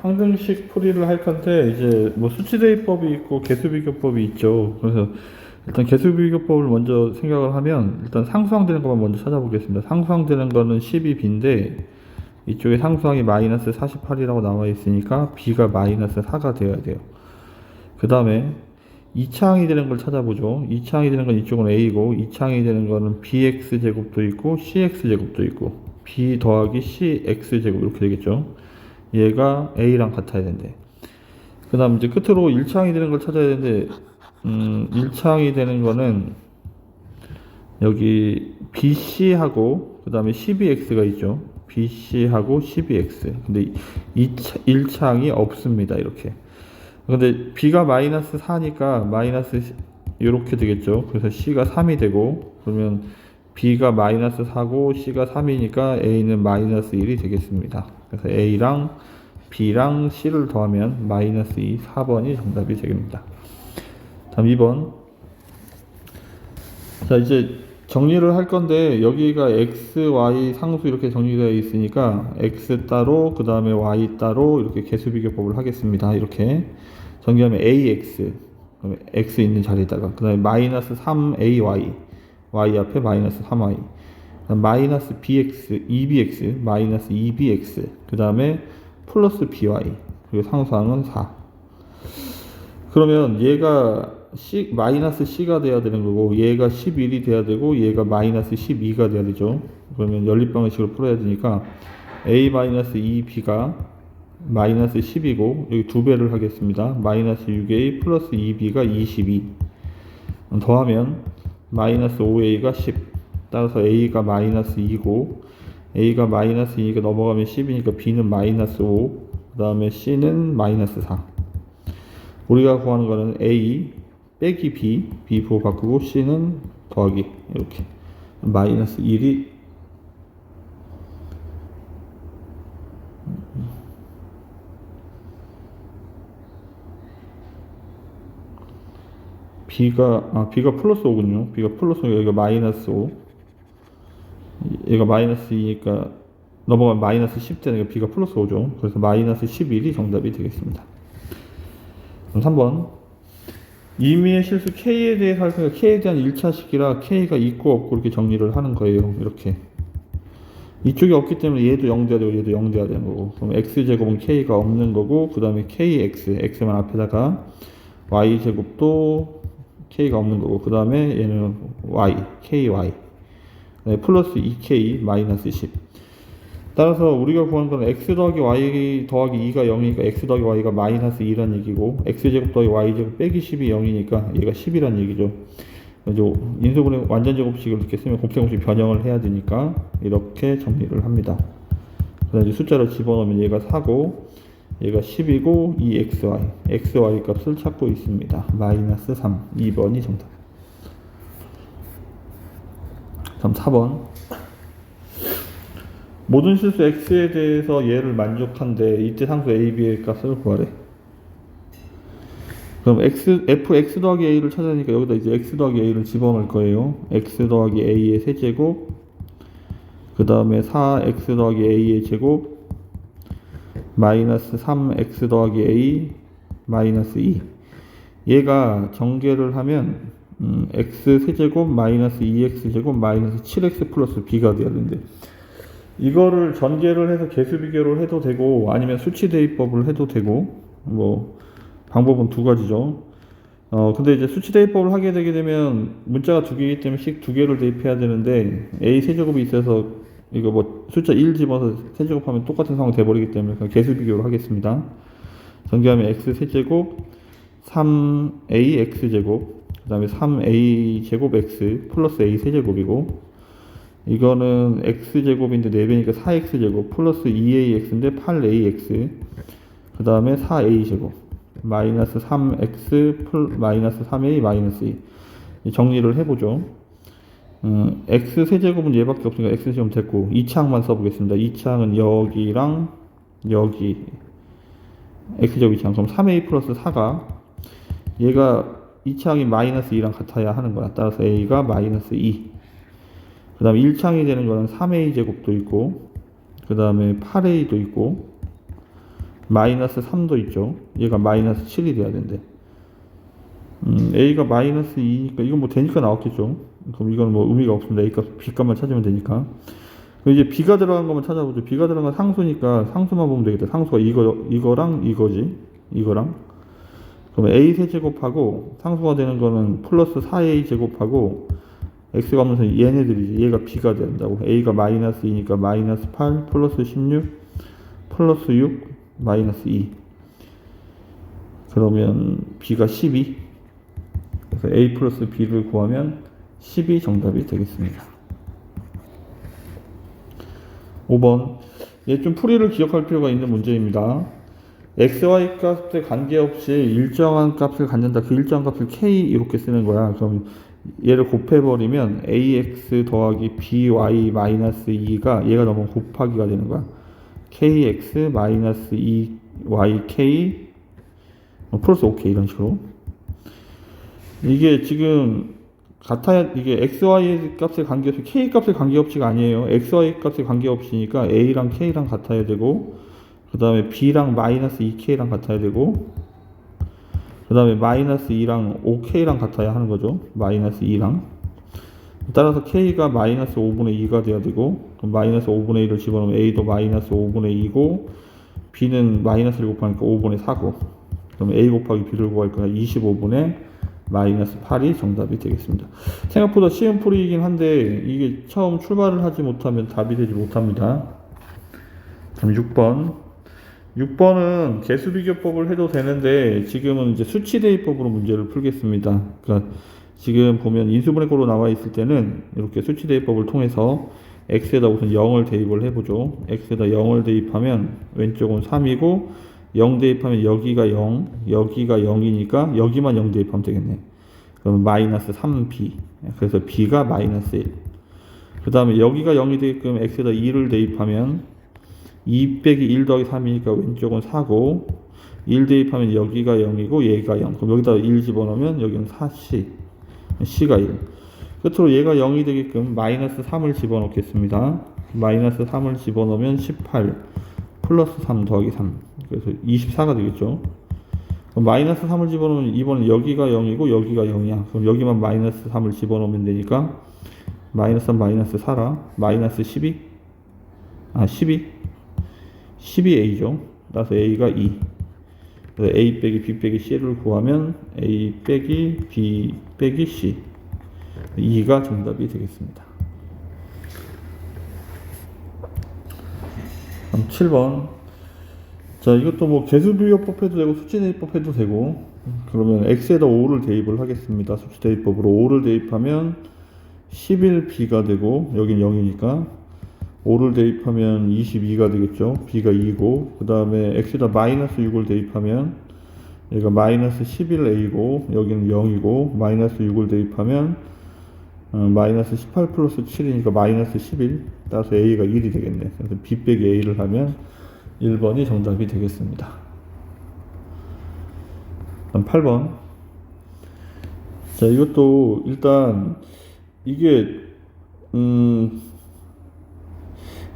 항등식 풀이를 할 건데 이제 뭐 수치대입법이 있고 개수비교법이 있죠. 그래서 일단 개수비교법을 먼저 생각을 하면 일단 상수항되는 것만 먼저 찾아보겠습니다. 상수항되는 거는 12b인데 이쪽에 상수항이 마이너스 48이라고 나와 있으니까 b가 마이너스 4가 되어야 돼요. 그 다음에 2차항이 되는 걸 찾아보죠. 2차항이 되는 건 이쪽은 a고 2차항이 되는 거는 bx 제곱도 있고 cx 제곱도 있고 b 더하기 cx 제곱 이렇게 되겠죠. 얘가 a랑 같아야 된대. 그 다음 이제 끝으로 1차항이 되는 걸 찾아야 되는데 1차항이 되는 거는 여기 BC하고 그 다음에 12x가 있죠. BC하고 12x. 근데 1차항이 없습니다. 이렇게. 근데 b가 마이너스 4니까 마이너스 이렇게 되겠죠. 그래서 c가 3이 되고 그러면 b가 마이너스 4고 c가 3이니까 a는 마이너스 1이 되겠습니다. 그래서 a랑 b랑 c를 더하면 마이너스 2, 4번이 정답이 되겠습니다. 다음 2번. 자, 이제 정리를 할 건데 여기가 x, y 상수 이렇게 정리되어 있으니까 x 따로 그 다음에 y 따로 이렇게 개수비교법을 하겠습니다. 이렇게 정리하면 ax 그다음에 x 있는 자리에다가 그 다음에 마이너스 3ay y 앞에 마이너스 3y 마이너스 bx 2bx 마이너스 2bx 그 다음에 플러스 by 그리고 상수항은 4. 그러면 얘가 마이너스 c가 돼야 되는 거고 얘가 11이 돼야 되고 얘가 마이너스 12가 돼야 되죠. 그러면 연립방식으로 풀어야 되니까 a 마이너스 2b가 마이너스 10이고 여기 두 배를 하겠습니다. 마이너스 6a 플러스 2b가 22 더하면 마이너스 5a가 10 따라서 a가 마이너스 2고 a가 마이너스 2가 넘어가면 10이니까 b는 마이너스 5 그 다음에 c는 마이너스 4. 우리가 구하는 거는 a 빼기 b 부호 바꾸고 c는 더하기 이렇게 마이너스 1이 b가 플러스 5군요. b가 플러스 5 여기가 마이너스 5 얘가 마이너스 2니까 넘어가면 마이너스 10 되니까 b가 플러스 5죠. 그래서 마이너스 11이 정답이 되겠습니다. 그럼 3번. 임의의 실수 K에 대해서 할 거니까 K에 대한 1차식이라 K가 있고 없고 이렇게 정리를 하는 거예요. 이렇게. 이쪽이 없기 때문에 얘도 0 돼야 되고 얘도 0 돼야 되는 거고. 그럼 X제곱은 K가 없는 거고, 그 다음에 KX, X만 앞에다가 Y제곱도 K가 없는 거고, 그 다음에 얘는 Y, KY. 네, 플러스 2K 마이너스 10. 따라서 우리가 구한 건 x 더하기 y 더하기 2가 0이니까 x 더하기 y가 마이너스 2란 얘기고 x제곱 더하기 y제곱 빼기 10이 0이니까 얘가 10이란 얘기죠. 이제 인수분해 완전제곱식을 이렇게 쓰면 곱셈공식 변형을 해야 되니까 이렇게 정리를 합니다. 그래서 이제 숫자를 집어넣으면 얘가 4고 얘가 10이고 이 xy 값을 찾고 있습니다. 마이너스 3. 2번이 정답. 다음 4번. 모든 실수 x에 대해서 얘를 만족한데 이때 상수 a, b의 값을 구하래. 그럼 fx 더하기 a를 찾아내니까 여기다 이제 x 더하기 a를 집어넣을 거예요. x 더하기 a의 세제곱 그 다음에 4x 더하기 a의 제곱 마이너스 3x 더하기 a 마이너스 2. 얘가 전개를 하면 x 세제곱 마이너스 2x 제곱 마이너스 7x 플러스 b가 돼야 되는데 이거를 전개를 해서 개수비교를 해도 되고 아니면 수치대입법을 해도 되고 뭐 방법은 두 가지죠. 근데 이제 수치대입법을 하게 되게 되면 문자가 두 개이기 때문에 식 두 개를 대입해야 되는데 a 세제곱이 있어서 이거 뭐 숫자 1 집어서 세제곱하면 똑같은 상황이 돼버리기 때문에 그냥 개수비교를 하겠습니다. 전개하면 x 세제곱 3a x제곱 그 다음에 3a 제곱 x 플러스 a 세제곱이고 이거는 x제곱인데 4배니까 4x제곱 플러스 2ax인데 8ax 그 다음에 4a제곱 마이너스 3x 마이너스 3a 마이너스 2 정리를 해보죠. x 세제곱은 얘밖에 없으니까 x 세제곱 됐고 2차항만 써보겠습니다. 2차항은 여기랑 여기 x제곱 2차항 그럼 3a 플러스 4가 얘가 2차항이 마이너스 2랑 같아야 하는 거야. 따라서 a가 마이너스 2 그 다음에 1창이 되는 거는 3a 제곱도 있고 그 다음에 8a도 있고 마이너스 3도 있죠. 얘가 마이너스 7이 돼야 된대. A가 마이너스 2니까 이건 뭐 되니까 나왔겠죠. 그럼 이건 뭐 의미가 없습니다. A 값, B 값만 찾으면 되니까. 그럼 이제 B가 들어간 것만 찾아보죠. B가 들어간 건 상수니까 상수만 보면 되겠다. 상수가 이거랑 이거지. 이거랑. 그럼 A 세제곱하고 상수가 되는 거는 플러스 4A 제곱하고 X가 없는 얘네들이지. 얘가 B가 된다고. A가 마이너스 2니까 마이너스 8 플러스 16 플러스 6 마이너스 2. 그러면 B가 12. 그래서 A 플러스 B를 구하면 10이 정답이 되겠습니다. 5번. 얘 좀 풀이를 기억할 필요가 있는 문제입니다. XY 값에 관계없이 일정한 값을 갖는다. 그 일정한 값을 K 이렇게 쓰는 거야. 그럼 얘를 곱해버리면 AX 더하기 BY 마이너스 2가 얘가 너무 곱하기가 되는 거야. KX 마이너스 2YK 플러스 OK 이런 식으로. 이게 지금 같아야, 이게 XY 값에 관계없이 K 값에 관계없이가 아니에요. XY 값에 관계없이니까 A랑 K랑 같아야 되고, 그 다음에 B랑 마이너스 2K랑 같아야 되고, 그 다음에 마이너스 2랑 5K랑 같아야 하는 거죠. 마이너스 2랑. 따라서 K가 마이너스 5분의 2가 돼야 되고, 그럼 마이너스 5분의 1을 집어넣으면 A도 마이너스 5분의 2고, B는 마이너스를 곱하니까 5분의 4고, 그럼 A 곱하기 B를 구할 거니까 25분의 마이너스 8이 정답이 되겠습니다. 생각보다 쉬운 풀이이긴 한데, 이게 처음 출발을 하지 못하면 답이 되지 못합니다. 그럼 6번. 6번은 개수비교법을 해도 되는데 지금은 이제 수치대입법으로 문제를 풀겠습니다. 그러니까 지금 보면 인수분해꼴로 나와 있을 때는 이렇게 수치대입법을 통해서 x에다 우선 0을 대입을 해보죠. x에다 0을 대입하면 왼쪽은 3이고 0 대입하면 여기가 0, 여기가 0이니까 여기만 0 대입하면 되겠네. 그러면 마이너스 3b. 그래서 b가 마이너스 1. 그 다음에 여기가 0이 되게끔 x에다 2를 대입하면 2 빼기 1 더하기 3이니까 왼쪽은 4고 1 대입하면 여기가 0이고 얘가 0. 그럼 여기다 1 집어넣으면 여기는 4c. c가 1. 끝으로 얘가 0이 되게끔 마이너스 3을 집어넣겠습니다. 마이너스 3을 집어넣으면 18 플러스 3 더하기 3. 그래서 24가 되겠죠. 그럼 마이너스 3을 집어넣으면 이번엔 여기가 0이고 여기가 0이야. 그럼 여기만 마이너스 3을 집어넣으면 되니까 마이너스 3 마이너스 4라 마이너스 12. 12A죠. 따라서 A가 2. 그래서 A 빼기 B 빼기 C를 구하면 A 빼기 B 빼기 C. 2가 정답이 되겠습니다. 그럼 7번. 자, 이것도 뭐 개수비교법 해도 되고 수치대입법 해도 되고, 그러면 X에다 5를 대입을 하겠습니다. 수치대입법으로 5를 대입하면 11B가 되고, 여긴 0이니까 5를 대입하면 22가 되겠죠. B가 2고, 그 다음에 X에다 마이너스 6을 대입하면 얘가 마이너스 11A고 여기는 0이고, 마이너스 6을 대입하면 마이너스 18 플러스 7이니까 마이너스 11. 따라서 A가 1이 되겠네. 그래서 B 빼기 A를 하면 1번이 정답이 되겠습니다. 그럼 8번. 자, 이것도 일단 이게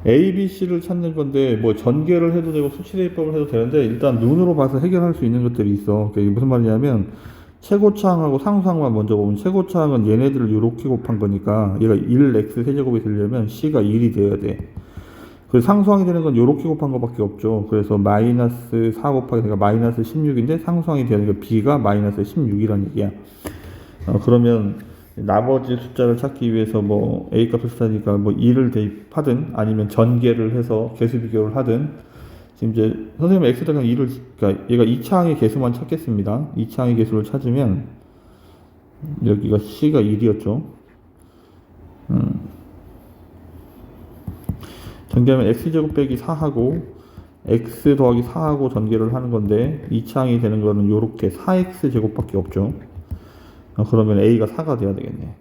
A, B, C를 찾는 건데 뭐 전개를 해도 되고 수치대입법을 해도 되는데 일단 눈으로 봐서 해결할 수 있는 것들이 있어. 그게 무슨 말이냐면 최고차항하고 상수항만 먼저 보면 최고차항은 얘네들을 이렇게 곱한 거니까 얘가 1x 세제곱이 되려면 C가 1이 돼야 돼. 그래서 상수항이 되는 건 이렇게 곱한 것밖에 없죠. 그래서 마이너스 4 곱하기 그러니까 마이너스 16인데 상수항이 되니까 B가 마이너스 16이라는 얘기야. 그러면 나머지 숫자를 찾기 위해서 뭐 A 값을 찾으니까 뭐 2를 대입하든 아니면 전개를 해서 개수 비교를 하든, 지금 이제 선생님은 X에다 그냥 2를, 그러니까 얘가 2차항의 개수만 찾겠습니다. 2차항의 개수를 찾으면 여기가 C가 1이었죠. 전개하면 X제곱 빼기 4하고 X 더하기 4하고 전개를 하는 건데 2차항이 되는 거는 요렇게 4X 제곱밖에 없죠. 그러면 A가 4가 돼야 되겠네.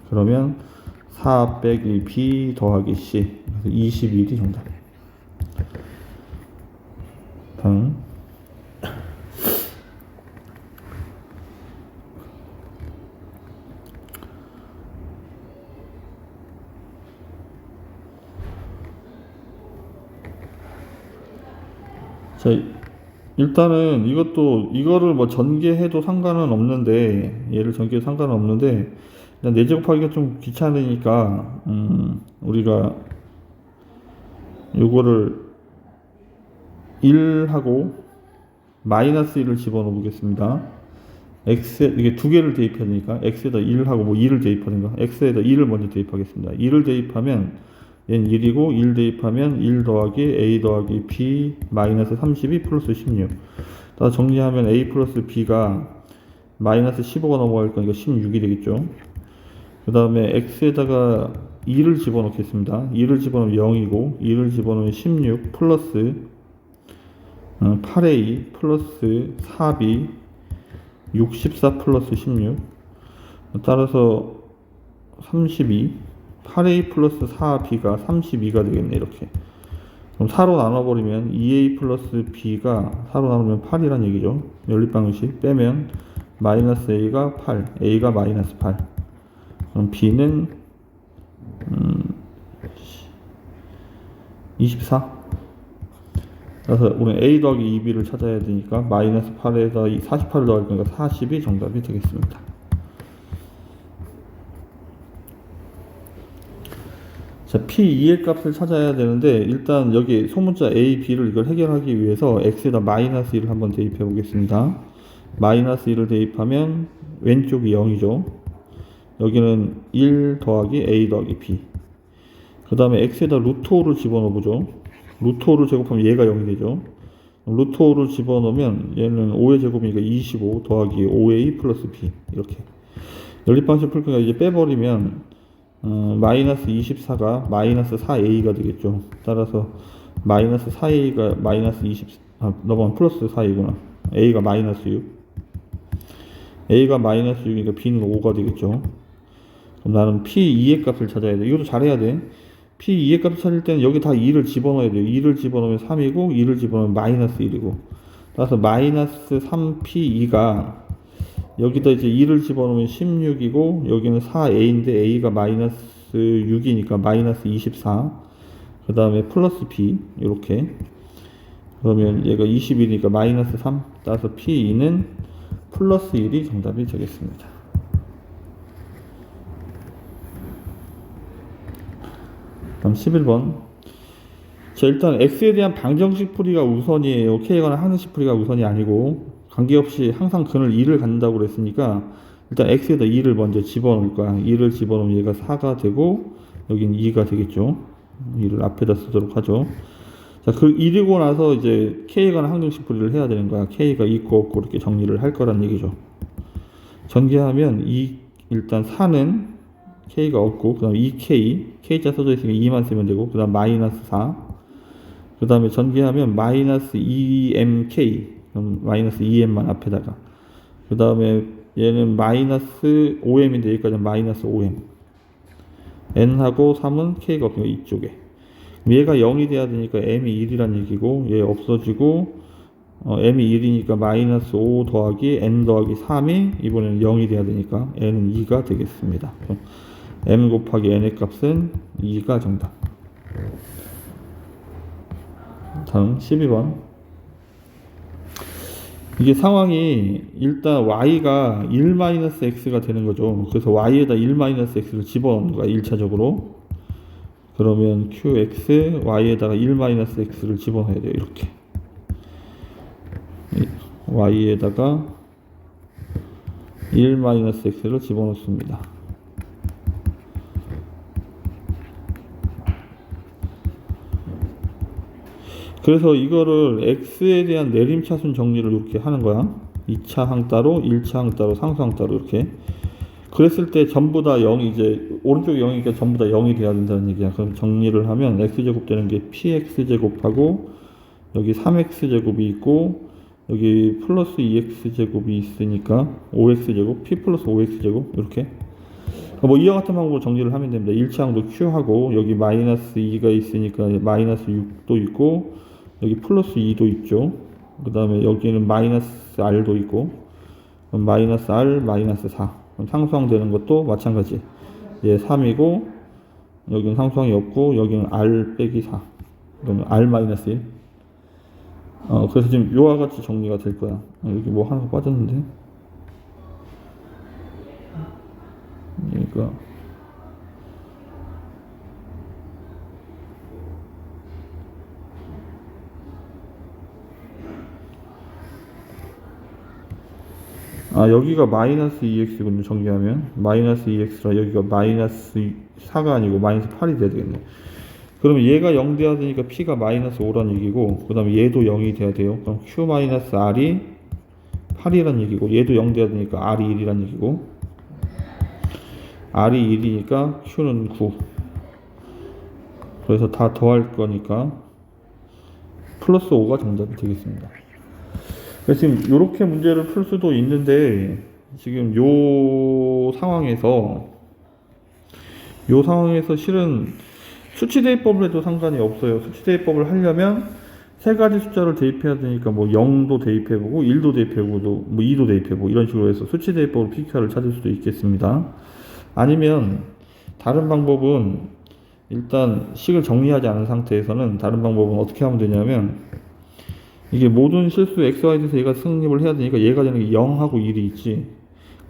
그러면 4 빼기 B 더하기 C. 그래서 21이 정답. 다음. 자, 일단은 이거를 뭐 전개해도 상관은 없는데, 얘를 전개해도 상관은 없는데, 일단 4제곱하기가 좀 귀찮으니까, 우리가 요거를 1하고 마이너스 1을 집어넣어 보겠습니다. 이게 두 개를 대입해야 되니까, x에다 1하고 뭐 2를 대입하든가, x에다 2를 먼저 대입하겠습니다. 2를 대입하면, 얘는 1이고, 1 대입하면 1 더하기 a 더하기 b 마이너스 32 플러스 16. 다 정리하면 a 플러스 b가 마이너스 15가 넘어갈 거니까 16이 되겠죠. 그 다음에 x에다가 2를 집어넣겠습니다. 2를 집어넣으면 0이고, 2를 집어넣으면 16 플러스 8a 플러스 4b 64 플러스 16. 따라서 32, 8a 플러스 4b가 32가 되겠네. 이렇게. 그럼 4로 나눠버리면 2a 플러스 b가 4로 나누면 8이란 얘기죠. 연립방식 빼면 마이너스 a가 8, a가 마이너스 8. 그럼 b는 24. 그래서 우리는 a 더하기 2b를 찾아야 되니까 마이너스 8에다 48을 더할 거니까 40이 정답이 되겠습니다. 자, P2의 값을 찾아야 되는데, 일단 여기 소문자 A, B를 이걸 해결하기 위해서 X에다 마이너스 1을 한번 대입해 보겠습니다. 마이너스 1을 대입하면 왼쪽이 0이죠. 여기는 1 더하기 A 더하기 B. 그 다음에 X에다 루트 5를 집어넣어 보죠. 루트 5를 제곱하면 얘가 0이 되죠. 루트 5를 집어넣으면 얘는 5의 제곱이니까 25 더하기 5A 플러스 B. 이렇게. 연립방식 풀 거니까 이제 빼버리면 마이너스 24가 마이너스 4a가 되겠죠. 따라서 마이너스 4a가 마이너스 넘어가면 플러스 4이구나. a가 마이너스 6. a가 마이너스 6이니까 b는 5가 되겠죠. 그럼 나는 p2의 값을 찾아야 돼. 이것도 잘해야 돼. p2의 값을 찾을 때는 여기 다 2를 집어넣어야 돼요. 2를 집어넣으면 3이고 2를 집어넣으면 마이너스 1이고. 따라서 마이너스 3p2가 여기다 이제 2를 집어넣으면 16이고, 여기는 4a인데 a가 마이너스 6이니까 마이너스 24. 그 다음에 플러스 b, 이렇게. 그러면 얘가 21이니까 마이너스 3. 따라서 p2는 플러스 1이 정답이 되겠습니다. 다음 11번. 자, 일단 x에 대한 방정식 풀이가 우선이에요. k에 관한 항등식 풀이가 우선이 아니고, 관계없이 항상 근을 2를 갖는다고 그랬으니까 일단 x에다 2를 먼저 집어넣을 거야. 2를 집어넣으면 얘가 4가 되고 여긴 2가 되겠죠. 2를 앞에다 쓰도록 하죠. 자, 그 1이고 나서 이제 k에 관한 항등식 풀이를 해야 되는 거야. k가 있고 없고 이렇게 정리를 할 거란 얘기죠. 전개하면 일단 4는 k가 없고, 그 다음에 2k, k자 써져 있으니까 2만 쓰면 되고, 그 다음 마이너스 4, 그 다음에 전개하면 마이너스 2mk, 그럼 마이너스 2m만 앞에다가, 그 다음에 얘는 마이너스 5m인데 여기까지는 마이너스 5m, n하고 3은 k가 없으니까 이쪽에. 얘가 0이 돼야 되니까 m이 1이란 얘기고, 얘 없어지고 m이 1이니까 마이너스 5 더하기 n 더하기 3이 이번에는 0이 돼야 되니까 n은 2가 되겠습니다. m 곱하기 n의 값은 2가 정답. 다음 12번. 이게 상황이 일단 y가 1-x가 되는 거죠. 그래서 y에다 1-x를 집어넣는 거야, 1차적으로. 그러면 qx, y에다가 1-x를 집어넣어야 돼요. 이렇게. y에다가 1-x를 집어넣습니다. 그래서 이거를 x에 대한 내림차순 정리를 이렇게 하는 거야. 2차 항 따로, 1차 항 따로, 상수 항 따로 이렇게. 그랬을 때 전부 다 0, 이제 오른쪽이 0이니까 전부 다 0이 돼야 된다는 얘기야. 그럼 정리를 하면 x제곱 되는 게 px제곱하고 여기 3x제곱이 있고 여기 플러스 2x제곱이 있으니까 5x제곱, p 플러스 5x제곱 이렇게. 뭐 이와 같은 방법으로 정리를 하면 됩니다. 1차 항도 q하고 여기 마이너스 2가 있으니까 마이너스 6도 있고 여기 플러스 2도 있죠. 그 다음에 여기는 마이너스 r도 있고 마이너스 r, 마이너스 4. 상수항 되는 것도 마찬가지. 얘 3이고 여기는 상수항이 없고 여기는 r 빼기 4. 그러면 r 마이너스 1. 그래서 지금 요와 같이 정리가 될 거야. 여기 뭐 하나가 빠졌는데. 그러니까 여기가 마이너스 2x군요. 정리하면 마이너스 2x라 여기가 마이너스 4가 아니고 마이너스 8이 돼야 되겠네. 그러면 얘가 0 돼야 되니까 p가 마이너스 5란 얘기고, 그 다음에 얘도 0이 돼야 돼요. 그럼 q 마이너스 r이 8이란 얘기고, 얘도 0 돼야 되니까 r이 1이란 얘기고, r이 1이니까 q는 9. 그래서 다 더할 거니까 플러스 5가 정답이 되겠습니다. 그래서 지금 이렇게 문제를 풀 수도 있는데, 지금 요 상황에서 실은 수치대입법을 해도 상관이 없어요. 수치대입법을 하려면 세 가지 숫자를 대입해야 되니까 뭐 0도 대입해보고 1도 대입해보고 뭐 2도 대입해보고 이런 식으로 해서 수치대입법으로 pqr을 찾을 수도 있겠습니다. 아니면 다른 방법은, 일단 식을 정리하지 않은 상태에서는 다른 방법은 어떻게 하면 되냐면, 이게 모든 실수 xy에 대해서 얘가 승립을 해야 되니까 얘가 되는 게 0하고 1이 있지.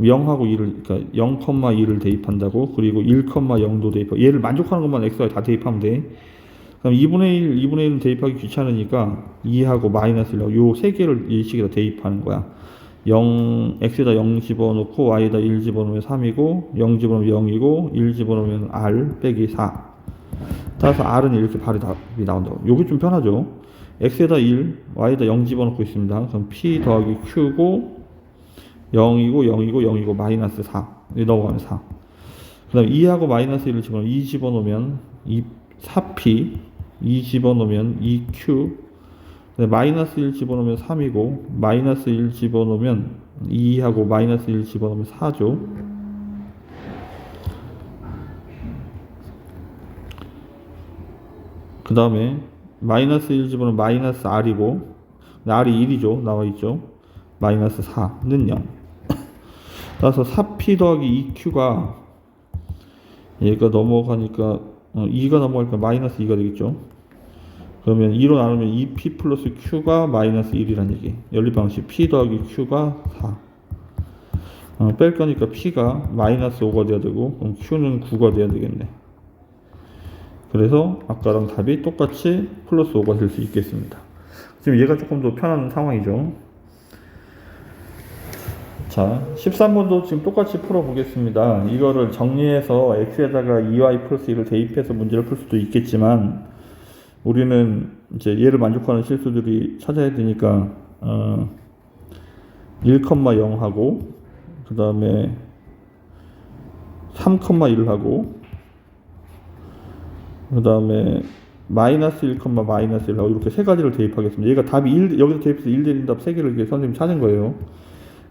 0하고 2를, 그러니까 0,2를 대입한다고. 그리고 1,0도 대입하고, 얘를 만족하는 것만 xy 다 대입하면 돼. 그럼 2분의 1, 2분의 1은 대입하기 귀찮으니까 2하고 마이너스 1하고 요 세 개를 이 식에다 대입하는 거야. 0, x에다 0 집어넣고 y에다 1 집어넣으면 3이고 0 집어넣으면 0이고 1 집어넣으면 r 빼기 4. 따라서 r은 이렇게 답이 나온다고. 요게 좀 편하죠. x에다 1, y에다 0 집어넣고 있습니다. 그럼 p 더하기 q고 0이고 0이고 0이고 마이너스 4. 여기 넘어가면 4. 그 다음에 2하고 마이너스 1을 집어넣으면 2 집어넣으면 4p, 2 집어넣으면 2q, 마이너스 1 집어넣으면 3이고 마이너스 1 집어넣으면 2하고 마이너스 1 집어넣으면 4죠. 그 다음에 마이너스 1 집어넣으면 마이너스 r이고 r이 1이죠. 나와있죠. 마이너스 4는 0. 따라서 4p 더하기 2q가 얘가 넘어가니까 2가 넘어가니까 마이너스 2가 되겠죠. 그러면 2로 나누면 2p 플러스 q가 마이너스 1이란 얘기. 연립방식 p 더하기 q가 4. 뺄 거니까 p가 마이너스 5가 돼야 되고, 그럼 q는 9가 돼야 되겠네. 그래서 아까랑 답이 똑같이 플러스 5가 될 수 있겠습니다. 지금 얘가 조금 더 편한 상황이죠. 자, 13번도 지금 똑같이 풀어보겠습니다. 이거를 정리해서 x에다가 2y 플러스 1을 대입해서 문제를 풀 수도 있겠지만, 우리는 이제 얘를 만족하는 실수들이 찾아야 되니까 1,0하고 그 다음에 3,1 하고 그 다음에 마이너스 1, 마이너스 1 하고 이렇게 세 가지를 대입하겠습니다. 얘가 답이 1, 여기서 대입해서 1 되는 답 세 개를 이렇게 선생님이 찾은 거예요.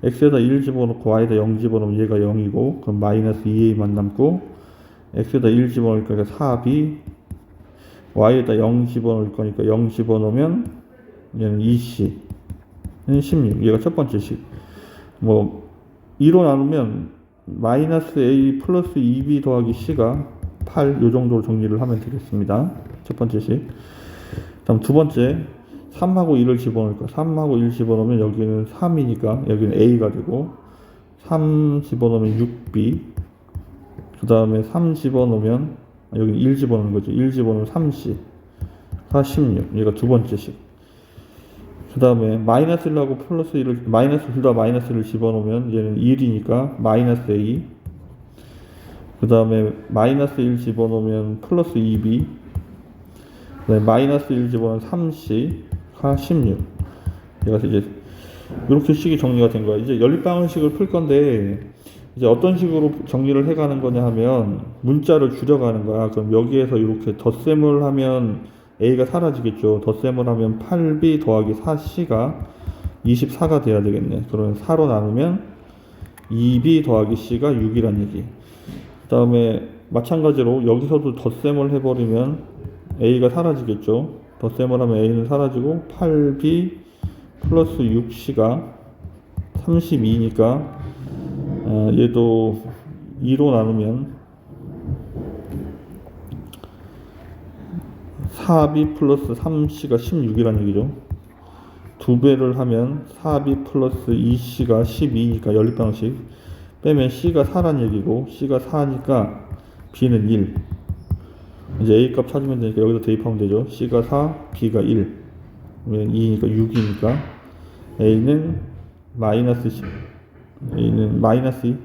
x에다 1 집어넣고 y에다 0 집어넣으면 얘가 0이고, 그럼 마이너스 2a만 남고, x에다 1 집어넣을 거니까 4b, y에다 0 집어넣을 거니까 0 집어넣으면 얘는 2c, 는 16. 얘가 첫 번째 식. 뭐 2로 나누면 마이너스 a 플러스 2b 더하기 c가 8, 요 정도로 정리를 하면 되겠습니다. 첫 번째 식. 다음 두 번째, 3하고 1을 집어넣을 거야. 3하고 1 집어넣으면 여기는 3이니까 여기는 a가 되고, 3 집어넣으면 6b, 그 다음에 3 집어넣으면 여기는 1 집어넣는 거죠. 1 집어넣으면 3c가 16. 얘가 두 번째 식. 그 다음에 마이너스 1하고 플러스 1을, 마이너스 둘 다 마이너스 1을 집어넣으면 얘는 1이니까 마이너스 a. 그 다음에 마이너스 1 집어넣으면 플러스 2b. 그 다음에 마이너스 1 집어넣으면 3c가 16. 얘가 이제 이렇게 식이 정리가 된 거야. 이제 연립방정식을 풀 건데, 이제 어떤 식으로 정리를 해가는 거냐 하면 문자를 줄여가는 거야. 그럼 여기에서 이렇게 덧셈을 하면 a가 사라지겠죠. 덧셈을 하면 8b 더하기 4c가 24가 돼야 되겠네. 그러면 4로 나누면 2b 더하기 c가 6이란 얘기. 그 다음에 마찬가지로 여기서도 덧셈을 해버리면 a가 사라지겠죠. 덧셈을 하면 a는 사라지고 8b 플러스 6c가 32니까 얘도 2로 나누면 4b 플러스 3c가 16이라는 얘기죠. 2배를 하면 4b 플러스 2c가 12니까 연립방식 빼면 c가 4란 얘기고 c가 4니까 b는 1. 이제 a 값 찾으면 되니까 여기다 대입하면 되죠. c가 4, b가 1. 그러면 2니까 6이니까 a는 마이너스 10, a는 마이너스 2.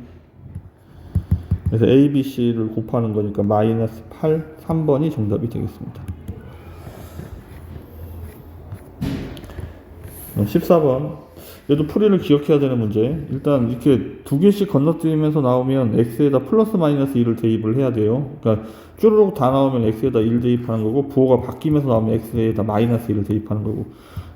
그래서 a, b, c를 곱하는 거니까 마이너스 8, 3번이 정답이 되겠습니다. 14번. 얘도 풀이를 기억해야 되는 문제. 일단 이렇게 두 개씩 건너뛰면서 나오면 x에다 플러스 마이너스 1을 대입을 해야 돼요. 그러니까 쭈루룩 다 나오면 x에다 1 대입하는 거고, 부호가 바뀌면서 나오면 x에다 마이너스 1을 대입하는 거고.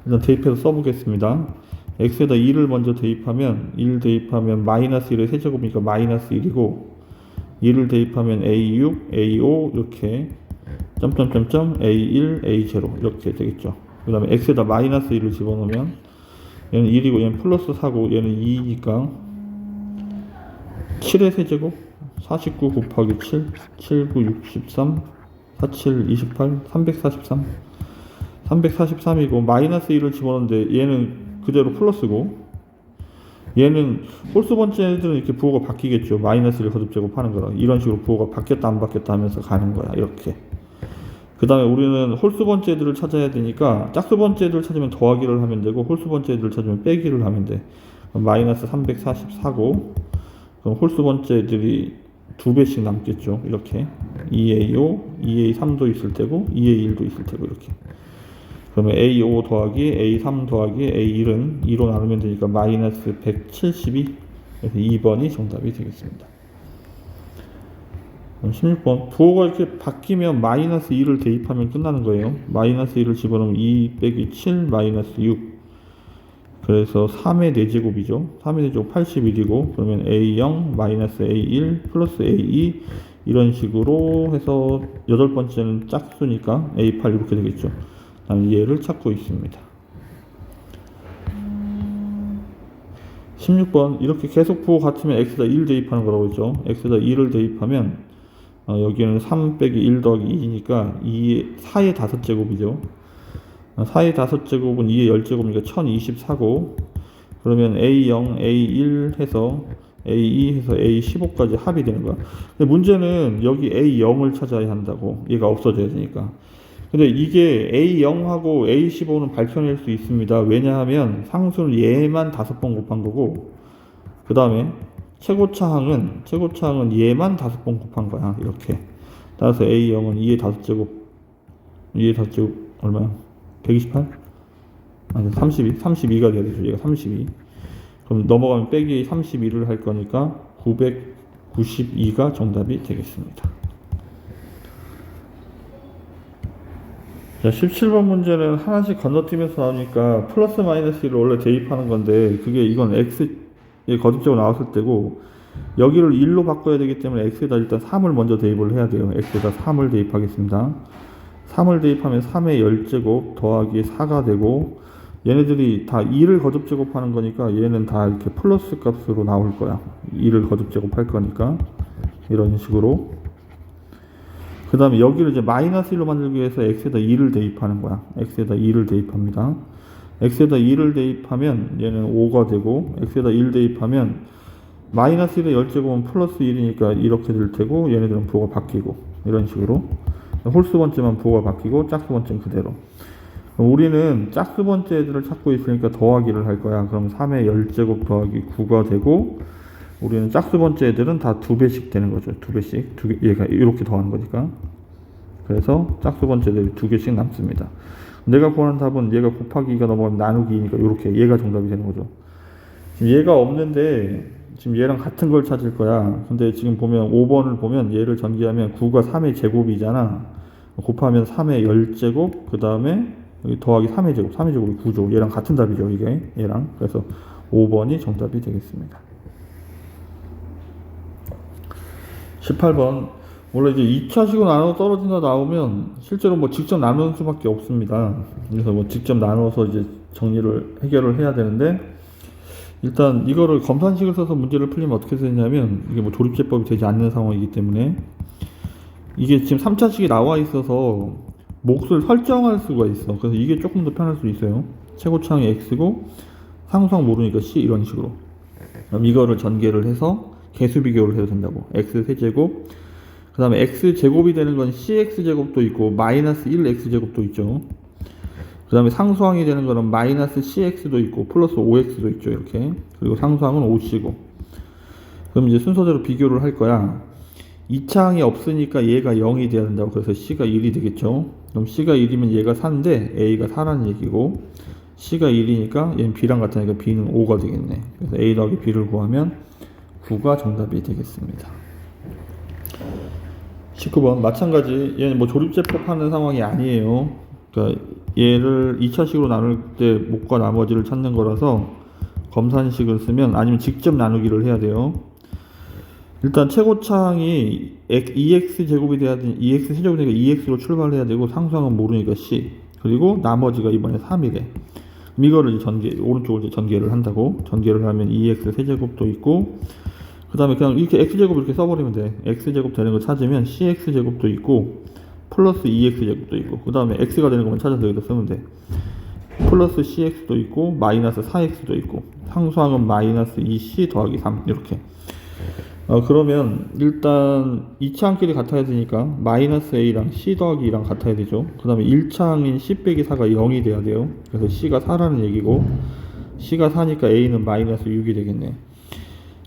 일단 대입해서 써보겠습니다. x에다 2를 먼저 대입하면 1 대입하면 마이너스 1의 세제곱이니까 마이너스 1이고, 2를 대입하면 a6, a5 이렇게 점점점점 a1, a0 이렇게 되겠죠. 그 다음에 x에다 마이너스 1을 집어넣으면 얘는 1이고 얘는 플러스 4고 얘는 2니까 7의 세제곱 49 곱하기 7 7, 9, 63 47, 28 343 343이고 마이너스 1을 집어넣는데 얘는 그대로 플러스고, 얘는 홀수 번째들은 이렇게 부호가 바뀌겠죠. 마이너스 1 거듭 제곱하는 거라. 이런 식으로 부호가 바뀌었다 안 바뀌었다 하면서 가는 거야. 이렇게. 그 다음에 우리는 홀수 번째들을 찾아야 되니까 짝수 번째들을 찾으면 더하기를 하면 되고, 홀수 번째들을 찾으면 빼기를 하면 돼. 그럼 마이너스 344고, 그럼 홀수 번째들이 2배씩 남겠죠. 이렇게 2a5, 2a3도 있을 테고 2a1도 있을 테고 이렇게. 그러면 a5 더하기 a3 더하기 a1은 2로 나누면 되니까 마이너스 172. 그래서 2번이 정답이 되겠습니다. 16번. 부호가 이렇게 바뀌면 마이너스 2를 대입하면 끝나는 거예요. 마이너스 2를 집어넣으면 2 빼기 7 마이너스 6. 그래서 3의 4제곱이죠. 3의 4제곱 81이고, 그러면 a0 마이너스 a1 플러스 a2 이런 식으로 해서 8번째는 짝수니까 a8 이렇게 되겠죠. 다음 얘를 찾고 있습니다. 16번. 이렇게 계속 부호 같으면 x에다 1 대입하는 거라고 했죠. x에다 2를 대입하면 여기는 3 빼기 1 더하기 2니까 4의 5제곱이죠. 4의 5제곱은 2의 10제곱이니까 1024고, 그러면 a0, a1 해서 a2 해서 a15까지 합이 되는 거야. 근데 문제는 여기 a0을 찾아야 한다고. 얘가 없어져야 되니까. 근데 이게 a0하고 a15는 밝혀낼 수 있습니다. 왜냐하면 상수는 얘만 5번 곱한 거고, 그 다음에 최고차항은 얘만 5번 곱한 거야. 이렇게. 따라서 a0은 2의 5제곱, 2의 5제곱 얼마야? 128? 아니 32가 돼야 되죠. 얘가 32. 그럼 넘어가면 빼기 32를 할 거니까 992가 정답이 되겠습니다. 자, 17번 문제는 하나씩 건너뛰면서 나오니까 플러스 마이너스 1을 원래 대입하는 건데, 그게 이건 x에 거듭적으로 나왔을 때고, 여기를 1로 바꿔야 되기 때문에 x에다 일단 3을 먼저 대입을 해야 돼요. x에다 3을 대입하겠습니다. 3을 대입하면 3의 10제곱 더하기 4가 되고, 얘네들이 다 2를 거듭 제곱하는 거니까 얘는 다 이렇게 플러스 값으로 나올 거야. 2를 거듭 제곱할 거니까 이런 식으로. 그 다음에 여기를 이제 마이너스 1로 만들기 위해서 x에다 2를 대입하는 거야. x에다 2를 대입합니다. x에다 2를 대입하면 얘는 5가 되고, x에다 1 대입하면 마이너스 1의 10제곱은 플러스 1이니까 이렇게 될 테고, 얘네들은 부호가 바뀌고 이런 식으로. 홀수 번째만 부호가 바뀌고 짝수 번째는 그대로. 그럼 우리는 짝수 번째 애들을 찾고 있으니까 더하기를 할 거야. 그럼 3의 10제곱 더하기 9가 되고, 우리는 짝수 번째 애들은 다 2배씩 되는 거죠. 2배씩. 얘가 이렇게 더하는 거니까. 그래서 짝수 번째 애들이 2개씩 남습니다. 내가 구하는 답은 얘가 곱하기가 넘어가면 나누기니까 이렇게 얘가 정답이 되는 거죠. 지금 얘가 없는데 지금 얘랑 같은 걸 찾을 거야. 근데 지금 보면 5번을 보면 얘를 전개하면 9가 3의 제곱이잖아. 곱하면 3의 10제곱, 그 다음에 여기 더하기 3의 제곱, 3의 제곱이 9죠. 얘랑 같은 답이죠, 이게. 얘랑. 그래서 5번이 정답이 되겠습니다. 18번. 원래 이제 2차식으로 나눠 떨어진다 나오면 실제로 뭐 직접 나누는 수밖에 없습니다. 그래서 뭐 직접 나눠서 이제 해결을 해야 되는데, 일단 이거를 검산식을 써서 문제를 풀리면 어떻게 되냐면, 이게 뭐 조립제법이 되지 않는 상황이기 때문에, 이게 지금 3차식이 나와 있어서 몫을 설정할 수가 있어. 그래서 이게 조금 더 편할 수 있어요. 최고차항이 x고 상수항 모르니까 c 이런 식으로. 그럼 이거를 전개를 해서 개수 비교를 해도 된다고. x 세제곱 그 다음에 x제곱이 되는 건 cx제곱도 있고 마이너스 1x제곱도 있죠. 그 다음에 상수항이 되는 거는 마이너스 cx도 있고 플러스 5x도 있죠. 이렇게. 그리고 상수항은 5c고. 그럼 이제 순서대로 비교를 할 거야. 2차항이 없으니까 얘가 0이 돼야 된다고. 그래서 c가 1이 되겠죠. 그럼 c가 1이면 얘가 4인데 a가 4라는 얘기고, c가 1이니까 얘는 b랑 같으니까 b는 5가 되겠네. 그래서 a 더하기 b를 구하면 9가 정답이 되겠습니다. 19번 마찬가지. 얘는 뭐 조립제법 하는 상황이 아니에요. 그러니까 얘를 2차식으로 나눌 때 목과 나머지를 찾는 거라서 검산식을 쓰면, 아니면 직접 나누기를 해야 돼요. 일단 최고차항이 2x제곱이 돼야 되니 2x 세제곱이 되니까 2x로 출발해야 되고 상수항은 모르니까 c, 그리고 나머지가 이번에 3이래. 그럼 이거를 이제 오른쪽으로 이제 전개를 한다고. 전개를 하면 2x 세제곱도 있고, 그 다음에 그냥 이렇게 x제곱 이렇게 써버리면 돼. x제곱 되는 거 찾으면 cx제곱도 있고 플러스 2x제곱도 있고, 그 다음에 x가 되는 것만 찾아서 여기다 쓰면 돼. 플러스 cx도 있고 마이너스 4x도 있고 상수항은 마이너스 2c 더하기 3 이렇게. 그러면 일단 2차항끼리 같아야 되니까 마이너스 a랑 c 더하기 2랑 같아야 되죠. 그 다음에 1차항인 c 빼기 4가 0이 돼야 돼요. 그래서 c가 4라는 얘기고, c가 4니까 a는 마이너스 6이 되겠네.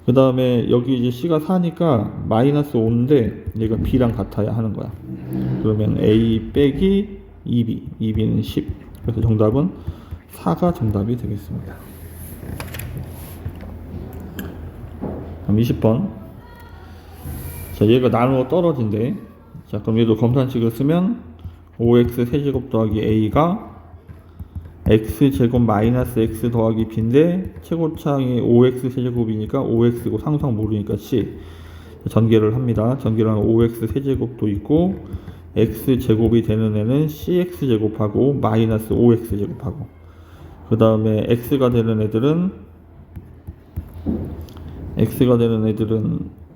그 다음에 여기 이제 c가 4니까 마이너스 5인데 얘가 b랑 같아야 하는 거야. 그러면 a 빼기 2b, 2b는 10. 그래서 정답은 4가 정답이 되겠습니다. 그럼 20번. 자, 얘가 나누어 떨어진대. 자, 그럼 얘도 검산식을 쓰면 5x 세제곱 더하기 a가 x제곱 마이너스 x 더하기 b인데 최고차항이 5x 세제곱이니까 5x고 상수항 모르니까 c. 전개를 합니다. 전개를 하면 5x 세제곱도 있고 x제곱이 되는 애는 cx제곱하고 마이너스 5x제곱하고, 그 다음에 x가 되는 애들은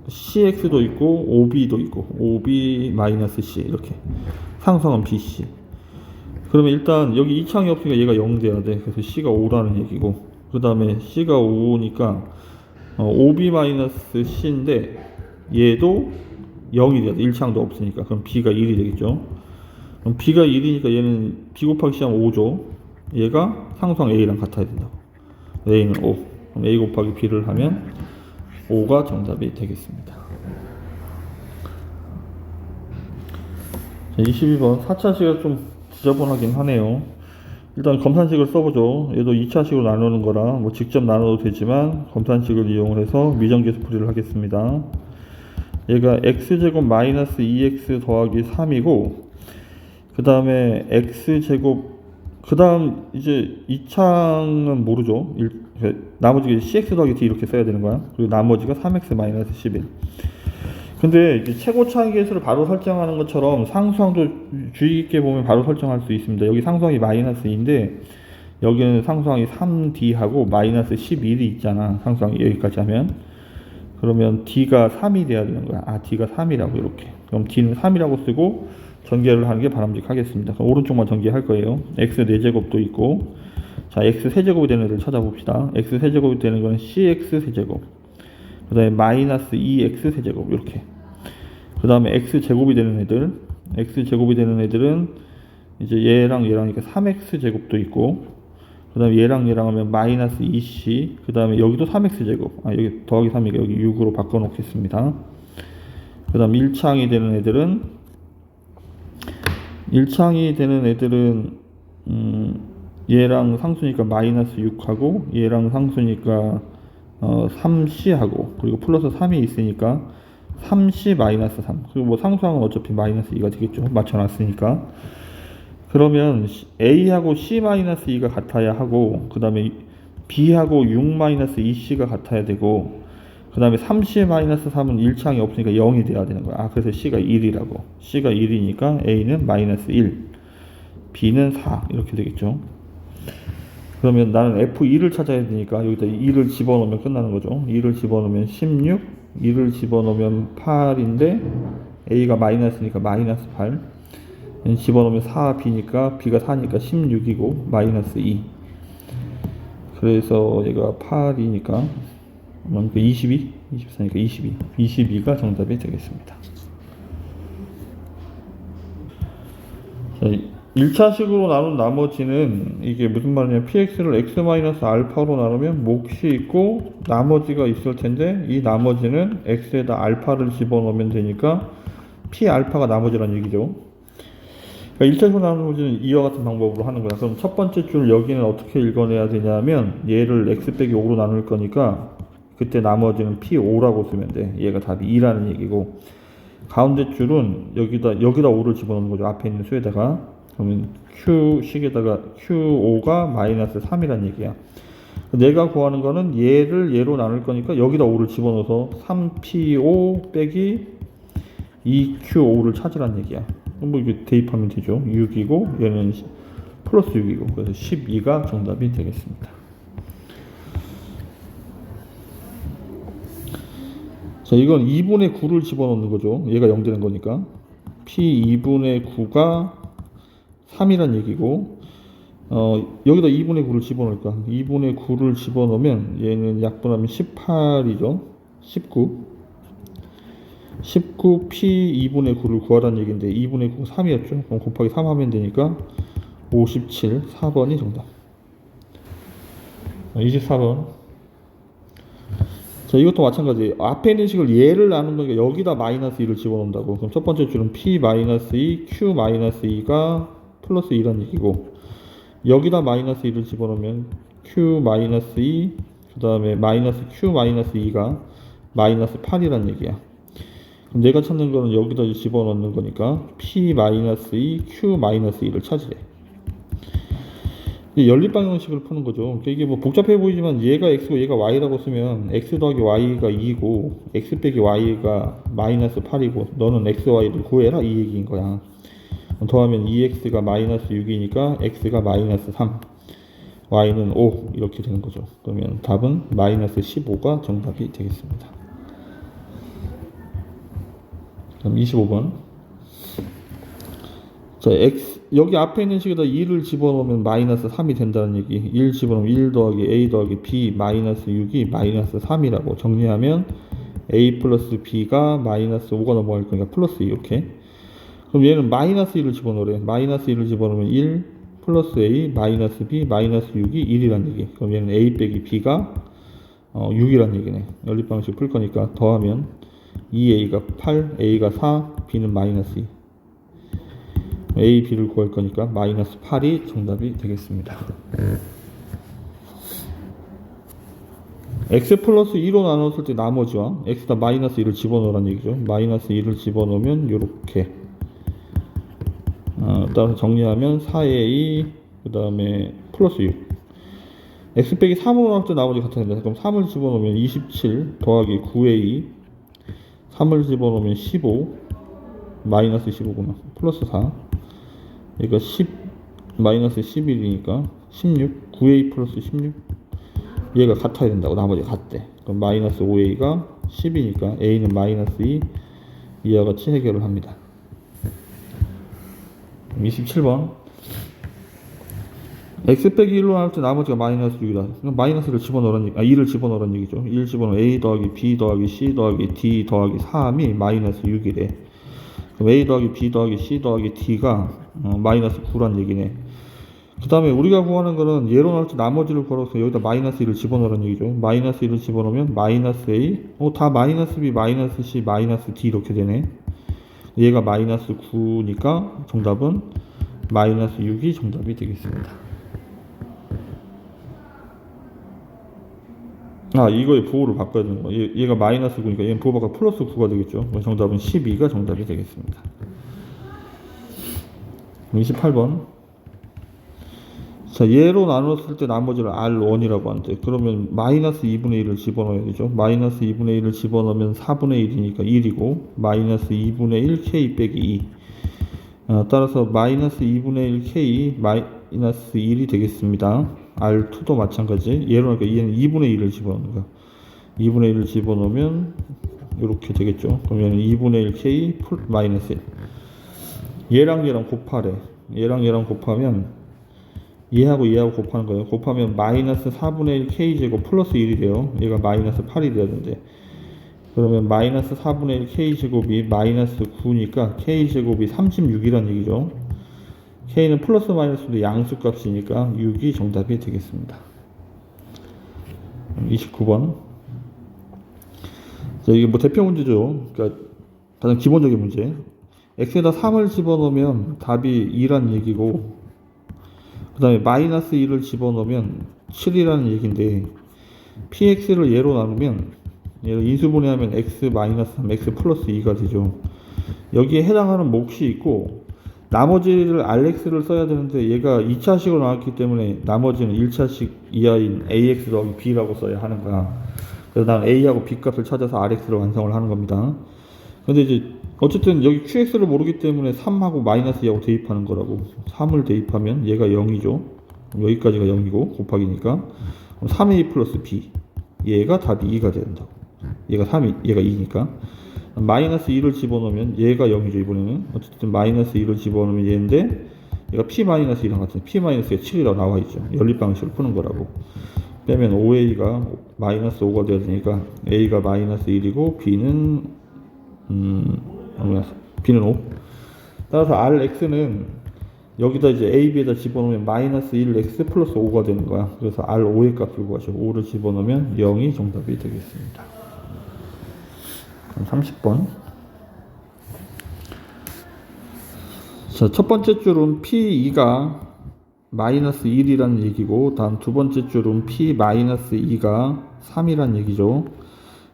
cx도 있고 5b도 있고 5b 마이너스 c 이렇게. 상수항은 bc. 그러면 일단 여기 2차항이 없으니까 얘가 0 돼야 돼. 그래서 c가 5라는 얘기고, 그 다음에 c가 5니까 5b-c인데 얘도 0이 돼야 돼. 1차항도 없으니까. 그럼 b가 1이 되겠죠. 그럼 b가 1이니까 얘는 b 곱하기 c하면 5죠. 얘가 상수항 a랑 같아야 된다고. a는 5. 그럼 a 곱하기 b를 하면 5가 정답이 되겠습니다. 22번 4차식은 좀 지저분하긴 하네요. 일단 검산식을 써보죠. 얘도 2차식으로 나누는 거라 뭐 직접 나눠도 되지만 검산식을 이용을 해서 미정계수 풀이를 하겠습니다. 얘가 x제곱 마이너스 2x 더하기 3이고, 그 다음에 x제곱, 그 다음 이제 2차항은 모르죠. 나머지가 cx 더하기 d 이렇게 써야 되는 거야. 그리고 나머지가 3x 마이너스 11. 근데 이제 최고차항 계수를 바로 설정하는 것처럼 상수항도 주의 깊게 보면 바로 설정할 수 있습니다. 여기 상수항이 마이너스 2인데 여기는 상수항이 3d하고 마이너스 11이 있잖아. 상수항이 여기까지 하면. 그러면 d가 3이 돼야 되는 거야. d가 3이라고 이렇게. 그럼 d는 3이라고 쓰고 전개를 하는 게 바람직하겠습니다. 그럼 오른쪽만 전개할 거예요. x 4제곱도 있고, 자, x 세제곱이 되는 애들 찾아봅시다. x 세제곱이 되는 건 cx 세제곱, 그 다음에 마이너스 2x 세제곱 이렇게. 그 다음에 x제곱이 되는 애들은 이제 얘랑 얘랑이니까 3x 제곱도 있고, 그 다음에 얘랑 하면 마이너스 2c, 그 다음에 여기도 3x 제곱, 여기 더하기 3이니까 여기 6으로 바꿔 놓겠습니다. 그 다음 1차항이 되는 애들은 얘랑 상수니까 마이너스 6하고 얘랑 상수니까 3c하고, 그리고 플러스 3이 있으니까 3c 마이너스 3. 그리고 뭐 상수항은 어차피 마이너스 2가 되겠죠. 맞춰놨으니까. 그러면 a하고 c 마이너스 2가 같아야 하고, 그 다음에 b하고 6 마이너스 2c가 같아야 되고, 그 다음에 3c 마이너스 3은 1차항이 없으니까 0이 돼야 되는 거야. 그래서 c가 1이라고. c가 1이니까 a는 마이너스 1, b는 4 이렇게 되겠죠. 그러면 나는 f2를 찾아야 되니까 여기다 2를 집어넣으면 끝나는 거죠. 2를 집어넣으면 16, 2를 집어넣으면 8인데 a가 마이너스니까 마이너스 8, 집어넣으면 4b니까 b가 4니까 16이고 마이너스 2. 그래서 얘가 8이니까 22, 24니까 22, 22가 정답이 되겠습니다. 자, 1차식으로 나눈 나머지는 이게 무슨 말이냐면 px를 x-알파로 나누면 몫이 있고 나머지가 있을 텐데 이 나머지는 x에다 알파를 집어넣으면 되니까 p알파가 나머지란 얘기죠. 그러니까 1차식으로 나눈 나머지는 이와 같은 방법으로 하는 거야. 그럼 첫 번째 줄 여기는 어떻게 읽어내야 되냐면 얘를 x 빼기 5로 나눌 거니까 그때 나머지는 p5라고 쓰면 돼. 얘가 답이 2라는 얘기고 가운데 줄은 여기다 5를 집어넣는 거죠. 앞에 있는 수에다가. 그러면 Q식에다가 Q5가 마이너스 3이란 얘기야. 내가 구하는 거는 얘를 얘로 나눌 거니까 여기다 5를 집어넣어서 3P5 빼기 2Q5를 찾으란 얘기야. 뭐 이게 대입하면 되죠. 6이고 얘는 플러스 6이고 그래서 12가 정답이 되겠습니다. 자, 이건 2분의 9를 집어넣는 거죠. 얘가 0 되는 거니까. P 2분의 9가 3이란 얘기고, 여기다 2분의 9를 집어넣을까? 2분의 9를 집어넣으면 얘는 약분하면 18이죠. 19 P 2분의 9를 구하라는 얘기인데 2분의 9가 3이었죠. 그럼 곱하기 3 하면 되니까 57, 4번이 정답. 24번. 자, 이것도 마찬가지. 앞에 있는 식을 얘를 나눈 거니까 여기다 마이너스 2를 집어넣는다고. 그럼 첫 번째 줄은 P-2, Q-2가 플러스 2란 얘기고, 여기다 마이너스 2를 집어넣으면 Q-2, 그 다음에 마이너스 Q-2가 마이너스 8이란 얘기야. 그럼 내가 찾는 거는 여기다 집어넣는 거니까 P-2, Q-2를 찾으래. 연립방정식을 푸는 거죠. 이게 뭐 복잡해 보이지만 얘가 x고 얘가 y라고 쓰면 x 더하기 y가 2고 x 빼기 y가 마이너스 8이고 너는 x, y를 구해라 이 얘기인 거야. 더하면 2x가 마이너스 6이니까 x가 마이너스 3, y는 5 이렇게 되는 거죠. 그러면 답은 마이너스 15가 정답이 되겠습니다. 그럼 25번. 자, 여기 앞에 있는 식에다 2를 집어넣으면 마이너스 3이 된다는 얘기. 1 집어넣으면 1 더하기 a 더하기 b 마이너스 6이 마이너스 3이라고 정리하면 a 플러스 b가 마이너스 5가 넘어갈 거니까 플러스 2 이렇게. 그럼 얘는 마이너스 1을 집어넣으래. 마이너스 1을 집어넣으면 1 플러스 a 마이너스 b 마이너스 6이 1이란 얘기. 그럼 얘는 a 빼기 b가 6이란 얘기네. 연립방식 풀 거니까 더하면 2a가 8, a가 4, b는 마이너스 2. A, B를 구할 거니까 마이너스 8이 정답이 되겠습니다. X 플러스 2로 나눴을 때 나머지와 X다 마이너스 2를 집어넣으라는 얘기죠. 마이너스 2를 집어넣으면 요렇게 따라서 정리하면 4A 그 다음에 플러스 6 X 빼기 3으로 나올 때 나머지 같아야 된다. 그럼 3을 집어넣으면 27 더하기 9A 3을 집어넣으면 15 마이너스 15구나. 플러스 4 그러니까 10 마이너스 11이니까 16 9a 플러스 16 얘가 같아야 된다고. 나머지 같대. 그럼 마이너스 5a가 10이니까 a는 마이너스 2 이와 같이 해결을 합니다. 27번 x 빼기 1로 나눌 때 나머지가 마이너스 6이다. 그럼 마이너스를 집어넣으라는 얘기, 2를 집어넣으라는 얘기죠. 1 집어넣으면 a 더하기 b 더하기 c 더하기 d 더하기 3이 마이너스 6이래. 그럼 a 더하기 b 더하기 c 더하기 d가 마이너스 9란 얘기네. 그 다음에 우리가 구하는 거는 얘로 나올 때 나머지를 걸어서 여기다 마이너스 1을 집어넣으라는 얘기죠. 마이너스 1을 집어넣으면 마이너스 a 다 마이너스 b 마이너스 c 마이너스 d 이렇게 되네. 얘가 마이너스 9니까 정답은 마이너스 6이 정답이 되겠습니다. 이거의 부호를 바꿔야 되는 거. 얘가 마이너스 9니까 얘는 부호 바꿔 플러스 9가 되겠죠. 정답은 12가 정답이 되겠습니다. 28번. 자, 얘로 나눴을 때 나머지를 R1이라고 하는데, 그러면 마이너스 2분의 1을 집어넣어야 되죠. 마이너스 2분의 1을 집어넣으면 4분의 1이니까 1이고, 마이너스 2분의 1 K 빼기 2. 따라서 마이너스 2분의 1 K 마이너스 1이 되겠습니다. R2도 마찬가지. 얘로 하니까 얘는 2분의 1을 집어넣는 거야. 2분의 1을 집어넣으면 이렇게 되겠죠. 그럼 얘는 2분의 1 K 마이너스 1. 얘랑 얘랑 곱하래. 얘랑 얘랑 곱하면 얘하고 얘하고 곱하는 거예요. 곱하면 마이너스 4분의 1 k제곱 플러스 1이 돼요. 얘가 마이너스 8이 돼야 되는데, 그러면 마이너스 4분의 1 k제곱이 마이너스 9니까 k제곱이 36이란 얘기죠. k는 플러스 마이너스도 양수값이니까 6이 정답이 되겠습니다. 29번. 자, 이게 뭐 대표 문제죠. 그러니까 가장 기본적인 문제. x에다 3을 집어넣으면 답이 2란 얘기고, 그 다음에 마이너스 1을 집어넣으면 7이라는 얘기인데, px를 얘로 나누면, 얘를 인수분해하면 x 마이너스 3, x 플러스 2가 되죠. 여기에 해당하는 몫이 있고, 나머지를 rx를 써야 되는데 얘가 2차식으로 나왔기 때문에 나머지는 1차식 이하인 ax 더하기 b라고 써야 하는 거야. 그래서 난 a하고 b 값을 찾아서 rx를 완성을 하는 겁니다. 근데 이제 어쨌든 여기 qx를 모르기 때문에 3하고 마이너스 2하고 대입하는 거라고. 3을 대입하면 얘가 0이죠. 여기까지가 0이고 곱하기니까 3a 플러스 b, 얘가 답이 2가 된다고. 얘가 3이, 얘가 2니까 마이너스 2를 집어넣으면 얘가 0이죠. 이번에는 어쨌든 마이너스 2를 집어넣으면 얘인데, 얘가 p 마이너스 2랑 같은 p 마이너스가 7이라고 나와 있죠. 연립 방식으로 푸는 거라고. 빼면 5a가 마이너스 5가 되어야 되니까 a가 마이너스 1이고 b는 b는 5. 따라서 rx는 여기다 이제 a, b에다 집어넣으면 마이너스 1x 플러스 5가 되는 거야. 그래서 r5의 값을 구하죠. 5를 집어넣으면 0이 정답이 되겠습니다. 30번. 자, 첫 번째 줄은 P2가 마이너스 1이라는 얘기고, 다음 두 번째 줄은 P 마이너스 2가 3이라는 얘기죠.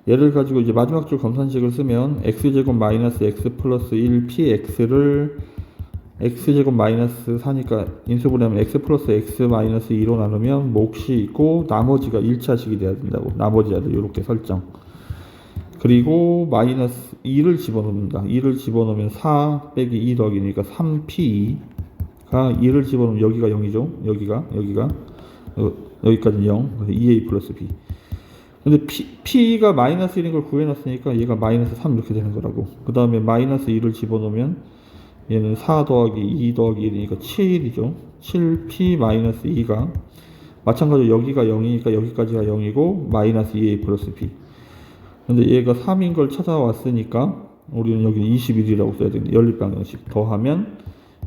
얘를 가지고 이제 마지막 줄 검산식을 쓰면 x제곱 마이너스 x 플러스 1 px를 x제곱 마이너스 4니까 인수분해하면 x 플러스 x 마이너스 2로 나누면 몫이 있고 나머지가 1차식이 돼야 된다고. 나머지 아들 이렇게 설정. 그리고 마이너스 2를 집어넣습니다. 2를 집어넣으면 4 빼기 2 더하기니까 3p가 2를 집어넣으면 여기가 0이죠. 여기까지는 0. 그래서 2a 플러스 b. 근데 p가 마이너스 1인 걸 구해놨으니까 얘가 마이너스 3 이렇게 되는 거라고. 그 다음에 마이너스 2를 집어넣으면 얘는 4 더하기 2 더하기 1이니까 7이죠. 7p 마이너스 2가 마찬가지로 여기가 0이니까 여기까지가 0이고 마이너스 2a 플러스 b. 근데 얘가 3인 걸 찾아왔으니까 우리는 여기 21이라고 써야 되는데 연립방정식 더하면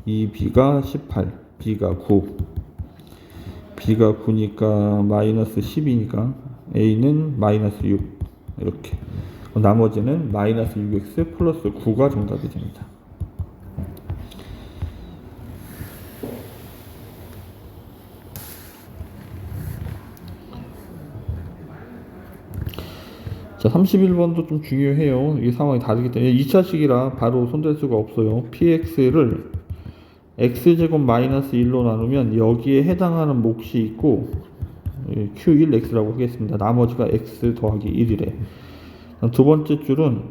2b가 18, b가 9. b가 9니까 마이너스 10이니까 a는 마이너스 6 이렇게. 나머지는 마이너스 6x 플러스 9가 정답이 됩니다. 자, 31번도 좀 중요해요. 이 상황이 다르기 때문에 2차식이라 바로 손댈 수가 없어요. px를 x제곱 마이너스 1로 나누면 여기에 해당하는 몫이 있고 q1x라고 하겠습니다. 나머지가 x 더하기 1이래. 두 번째 줄은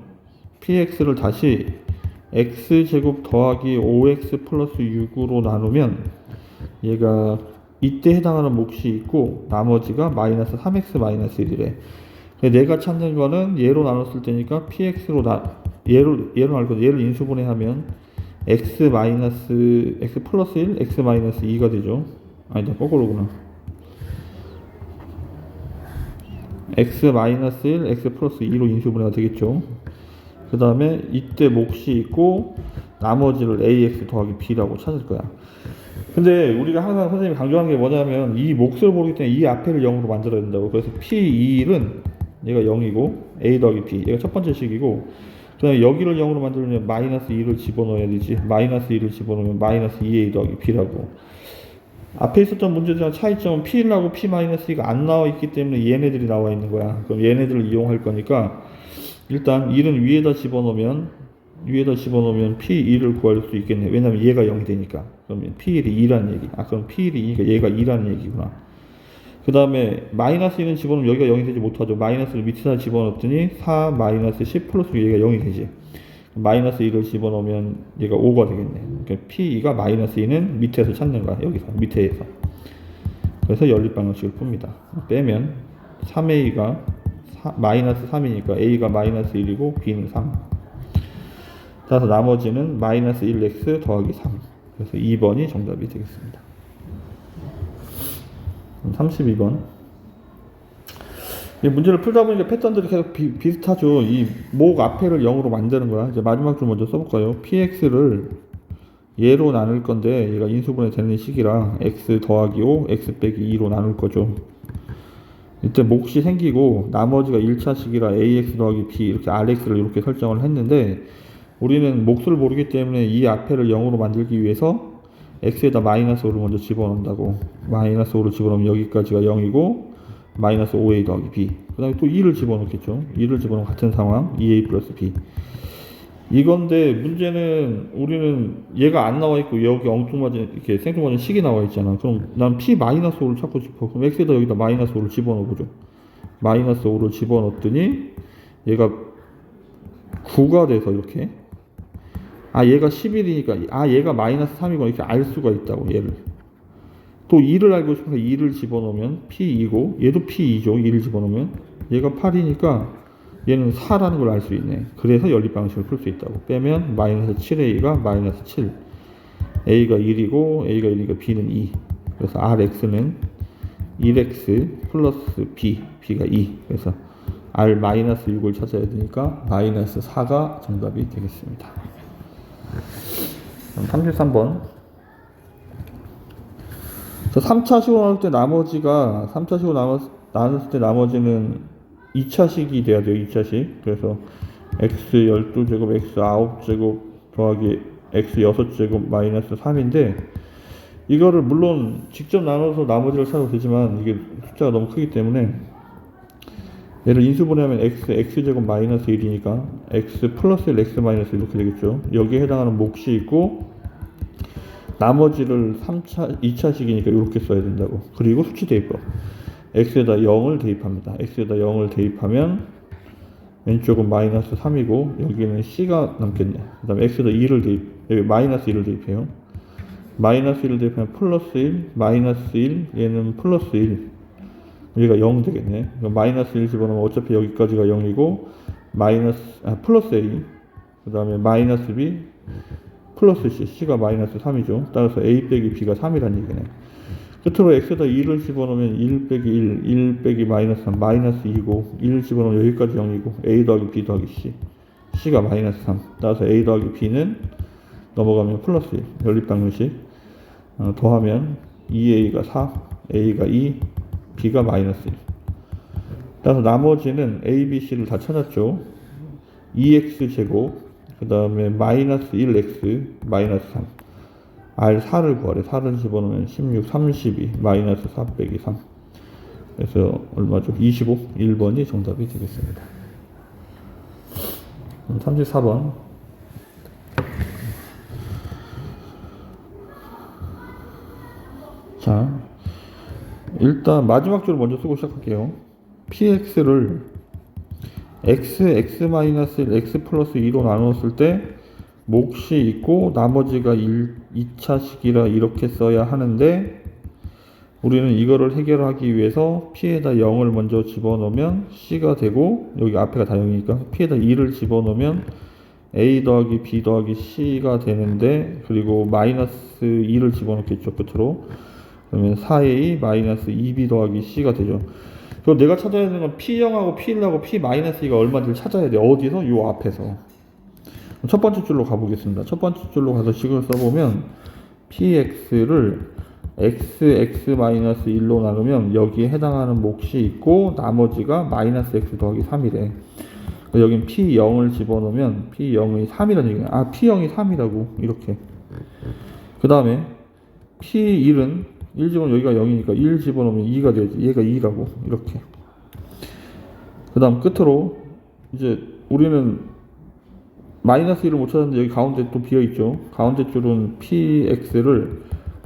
px를 다시 x제곱 더하기 5x 플러스 6으로 나누면 얘가 이때 해당하는 몫이 있고 나머지가 마이너스 3x 마이너스 1이래. 내가 찾는 거는 얘로 나눴을 때니까 px로 얘로 나눌 얘를 인수분해하면 x 마이너스 x 플러스 1 x 마이너스 2가 되죠. 아니다, 거꾸로구나. x 마이너스 1 x 플러스 2로 인수분해가 되겠죠. 그 다음에 이때 몫이 있고 나머지를 ax 더하기 b라고 찾을 거야. 근데 우리가 항상 선생님이 강조하는 게 뭐냐면 이 몫을 모르기 때문에 이 앞에를 0으로 만들어야 된다고. 그래서 p1은 얘가 0이고 a 더하기 b 얘가 첫 번째 식이고, 그 다음에 여기를 0으로 만들려면 마이너스 2를 집어넣어야 되지. 마이너스 2를 집어넣으면 마이너스 2a 더하기 b라고. 앞에 있었던 문제들랑 차이점은 p1하고 p 마이너스 2가 안 나와 있기 때문에 얘네들이 나와 있는 거야. 그럼 얘네들을 이용할 거니까 일단 1은 위에다 집어넣으면 p2를 구할 수 있겠네. 왜냐면 얘가 0이 되니까. 그러면 p1이 2라는 얘기. 그럼 p1이 2가 얘가 2라는 얘기구나. 그 다음에 마이너스 2는 집어넣으면 여기가 0이 되지 못하죠. 마이너스를 밑에다 집어넣었더니 4 마이너스 10 플러스 얘가 0이 되지. 마이너스 2를 집어넣으면 얘가 5가 되겠네. 그러니까 p2가 마이너스 2는 밑에서 찾는 거야. 여기서 밑에서. 그래서 연립방정식을 풉니다. 빼면 3a가 마이너스 3이니까 a가 마이너스 1이고 b는 3. 따라서 나머지는 마이너스 1x 더하기 3. 그래서 2번이 정답이 되겠습니다. 32번. 이 문제를 풀다 보니까 패턴들이 계속 비슷하죠. 이 목 앞에를 0으로 만드는 거야. 이제 마지막 줄 먼저 써볼까요? px를 얘로 나눌 건데 얘가 인수분해 되는 식이라 x 더하기 5, x 빼기 2로 나눌 거죠. 이때 몫이 생기고 나머지가 1차식이라 ax 더하기 b 이렇게 rx를 이렇게 설정을 했는데 우리는 몫을 모르기 때문에 이 앞에를 0으로 만들기 위해서 x에다 마이너스 5를 먼저 집어넣는다고. 마이너스 5를 집어넣으면 여기까지가 0이고 마이너스 5a 더하기 b. 그 다음에 또 2를 집어넣겠죠. 2를 집어넣으면 같은 상황 2a 플러스 b. 이건데 문제는 우리는 얘가 안 나와 있고 여기 엉뚱맞은 이렇게 생뚱맞은 식이 나와 있잖아. 그럼 난 p 마이너스 5를 찾고 싶어. 그럼 x에다 여기다 마이너스 5를 집어넣어 보죠. 마이너스 5를 집어넣었더니 얘가 9가 돼서 이렇게 얘가 11이니까 얘가 마이너스 3이고 이렇게 알 수가 있다고. 얘를 또 2를 알고 싶어서 2를 집어넣으면 p2고 얘도 p2죠. 2를 집어넣으면 얘가 8이니까 얘는 4라는 걸 알 수 있네. 그래서 연립방식을 풀 수 있다고. 빼면 마이너스 7a가 마이너스 7 a가 1이고 a가 1이니까 b는 2. 그래서 rx는 1x 플러스 b, b가 2. 그래서 r 마이너스 6을 찾아야 되니까 마이너스 4가 정답이 되겠습니다. 그럼 33번. 3차식으로 나눌 때 나머지가 3차식으로 나눴을 때 나머지는 2차식이 돼야 돼요. 2차식. 그래서 x 12제곱 x 9제곱 더하기 x 6제곱 마이너스 3인데 이거를 물론 직접 나눠서 나머지를 찾아도 되지만 이게 숫자가 너무 크기 때문에 얘를 인수분해하면 x제곱 마이너스 1이니까 x 플러스 1 x 마이너스 1 이렇게 되겠죠. 여기에 해당하는 몫이 있고 나머지를 2차식이니까 이렇게 써야 된다고. 그리고 수치 대입법. x에다 0을 대입합니다. x에다 0을 대입하면 왼쪽은 마이너스 3이고 여기는 c가 남겠네. 그 다음에 x에다 2를 여기 마이너스 1을 대입해요. 마이너스 1을 대입하면 플러스 1, 마이너스 1, 얘는 플러스 1. 여기가 0 되겠네. 마이너스 1 집어넣으면 어차피 여기까지가 0이고 플러스 a, 그 다음에 마이너스 b, 플러스 c, c가 마이너스 3이죠. 따라서 a 빼기 b가 3이라는 얘기네. 끝으로 x에다 2를 집어넣으면 1 빼기 1, 1 빼기 마이너스 3, 마이너스 2고 1을 집어넣으면 여기까지 0이고 a 더하기 b 더하기 c, c가 마이너스 3. 따라서 a 더하기 b는 넘어가면 플러스 1, 연립방정식. 더하면 2a가 4, a가 2, b가 마이너스 1. 따라서 나머지는 a, b, c를 다 찾았죠. 2x 제곱, 그 다음에 마이너스 1x, 마이너스 3. r 4를 구하래. 4를 집어넣으면 16, 32, 마이너스 4 빼기 3. 그래서 얼마죠? 25, 1번이 정답이 되겠습니다. 34번. 자, 일단 마지막 줄을 먼저 쓰고 시작할게요. px를 x 마이너스 1, x 플러스 2로 나눴을 때 몫이 있고 나머지가 2차식이라 이렇게 써야 하는데 우리는 이거를 해결하기 위해서 p에다 0을 먼저 집어넣으면 c가 되고 여기 앞에가 다 0이니까 p에다 2를 집어넣으면 a 더하기 b 더하기 c가 되는데 그리고 마이너스 2를 집어넣겠죠. 끝으로. 그러면 4a 마이너스 2b 더하기 c가 되죠. 그럼 내가 찾아야 되는 건 p0하고 p1하고 p-2가 얼마인지를 찾아야 돼. 어디서? 요 앞에서. 첫 번째 줄로 가보겠습니다. 첫 번째 줄로 가서 식을 써보면 px를 x-1로 나누면 여기에 해당하는 몫이 있고 나머지가 마이너스 x 더하기 3이래. 여긴 p0을 집어넣으면 p0이 3이라는 얘기야. p0이 3이라고 이렇게. 그 다음에 p1은 1 집어넣으면 여기가 0이니까 1 집어넣으면 2가 되지. 얘가 2라고 이렇게. 그 다음 끝으로 이제 우리는 마이너스 1을 못 찾았는데 여기 가운데 또 비어있죠. 가운데 줄은 px를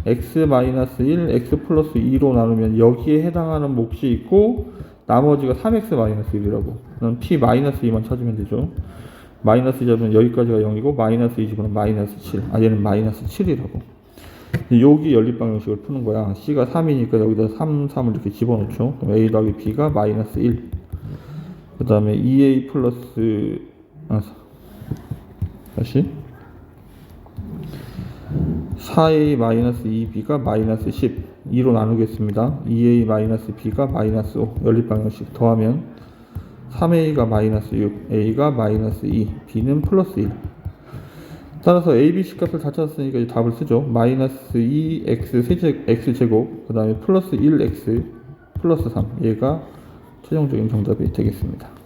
x-1, x 플러스 2로 나누면 여기에 해당하는 몫이 있고 나머지가 3x-1이라고. 그럼 p-2만 찾으면 되죠. 마이너스 2 잡으면 여기까지가 0이고 마이너스 2 집어넣으면 마이너스 7. 얘는 마이너스 7이라고. 여기 연립방정식을 푸는 거야. c가 3이니까 여기다 3, 3을 이렇게 집어넣죠. 그럼 a 더하기 b가 마이너스 1. 그 다음에 2a 플러스 다시 4a 마이너스 2b가 마이너스 10. 2로 나누겠습니다. 2a-b가 마이너스 5 연립방정식 더하면 3a가 마이너스 6, a가 마이너스 2, b는 플러스 1. 따라서 a, b, c 값을 다 찾았으니까 이제 답을 쓰죠. 마이너스 2x x제곱 그 다음에 플러스 1x 플러스 3 얘가 최종적인 정답이 되겠습니다.